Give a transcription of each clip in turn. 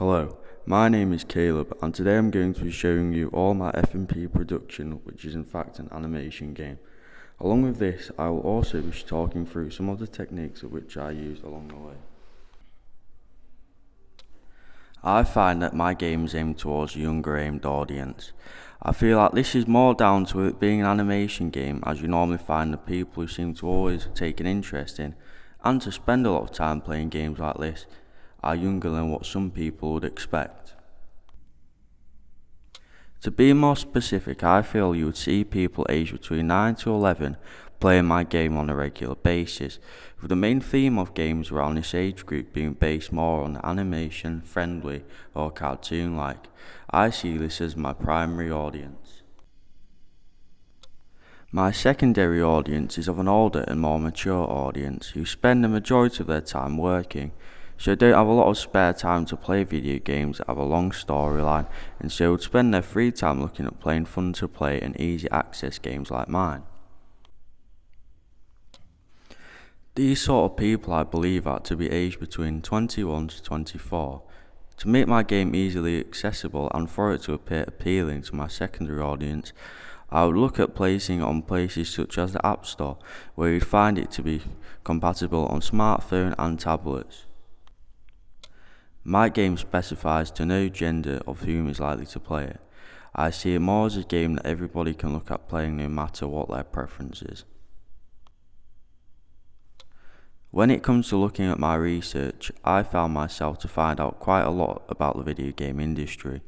Hello, my name is Caleb and today I'm going to be showing you all my FMP production, which is in fact an animation game. Along with this, I will also be talking through some of the techniques which I used along the way. I find that my games aim towards a younger aimed audience. I feel like this is more down to it being an animation game, as you normally find the people who seem to always take an interest in and to spend a lot of time playing games like this are younger than what some people would expect. To be more specific, I feel you would see people aged between 9 to 11 playing my game on a regular basis, with the main theme of games around this age group being based more on animation, friendly or cartoon-like. I see this as my primary audience. My secondary audience is of an older and more mature audience who spend the majority of their time working, so don't have a lot of spare time to play video games that have a long storyline, and so would spend their free time looking at playing fun to play and easy access games like mine. These sort of people I believe are to be aged between 21 to 24. To make my game easily accessible and for it to appear appealing to my secondary audience, I would look at placing it on places such as the App Store, where you'd find it to be compatible on smartphone and tablets. My game specifies to no gender of whom is likely to play it. I see it more as a game that everybody can look at playing no matter what their preference is. When it comes to looking at my research, I found myself to find out quite a lot about the video game industry.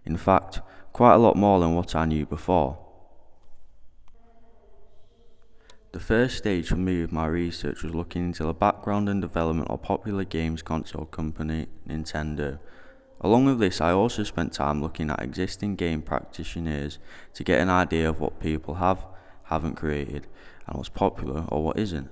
In fact, quite a lot more than what I knew before. The first stage for me with my research was looking into the background and development of popular games console company Nintendo. Along with this, I also spent time looking at existing game practitioners to get an idea of what people haven't created, and what's popular or what isn't.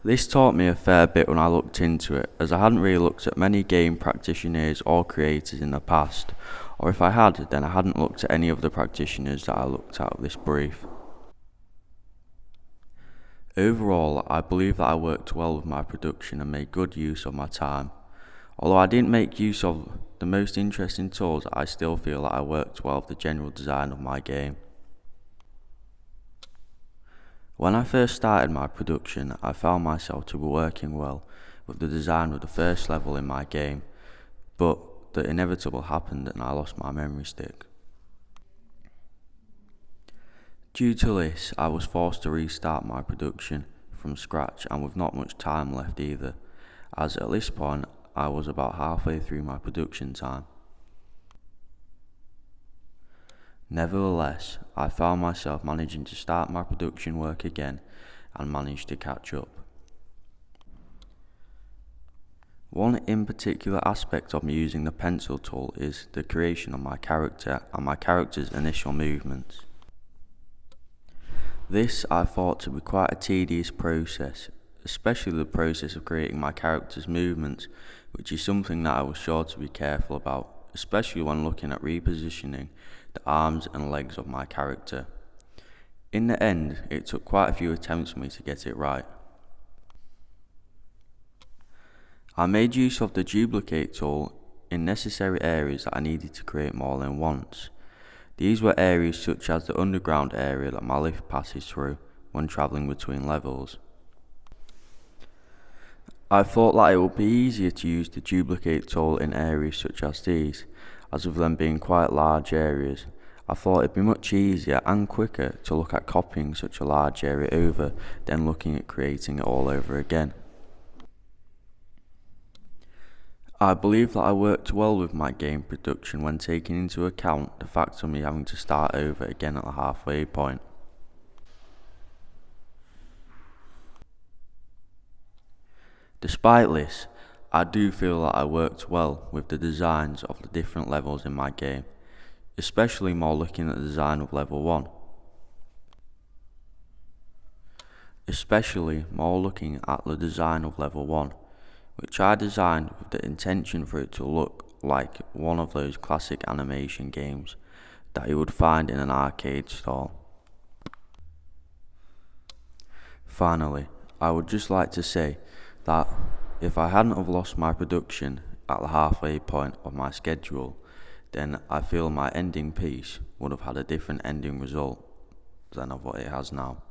This taught me a fair bit when I looked into it, as I hadn't really looked at many game practitioners or creators in the past, or if I had, then I hadn't looked at any of the practitioners that I looked at this brief. Overall, I believe that I worked well with my production and made good use of my time. Although I didn't make use of the most interesting tools, I still feel that I worked well with the general design of my game. When I first started my production, I found myself to be working well with the design of the first level in my game, but the inevitable happened and I lost my memory stick. Due to this, I was forced to restart my production from scratch and with not much time left either, as at this point I was about halfway through my production time. Nevertheless, I found myself managing to start my production work again and managed to catch up. One in particular aspect of me using the pencil tool is the creation of my character and my character's initial movements. This I thought to be quite a tedious process, especially the process of creating my character's movements, which is something that I was sure to be careful about, especially when looking at repositioning the arms and legs of my character. In the end, it took quite a few attempts for me to get it right. I made use of the duplicate tool in necessary areas that I needed to create more than once. These were areas such as the underground area that my lift passes through when travelling between levels. I thought that it would be easier to use the duplicate tool in areas such as these, as with them being quite large areas. I thought it'd be much easier and quicker to look at copying such a large area over than looking at creating it all over again. I believe that I worked well with my game production when taking into account the fact of me having to start over again at the halfway point. Despite this, I do feel that I worked well with the designs of the different levels in my game, especially more looking at the design of level 1. Which I designed with the intention for it to look like one of those classic animation games that you would find in an arcade stall. Finally, I would just like to say that if I hadn't have lost my production at the halfway point of my schedule, then I feel my ending piece would have had a different ending result than of what it has now.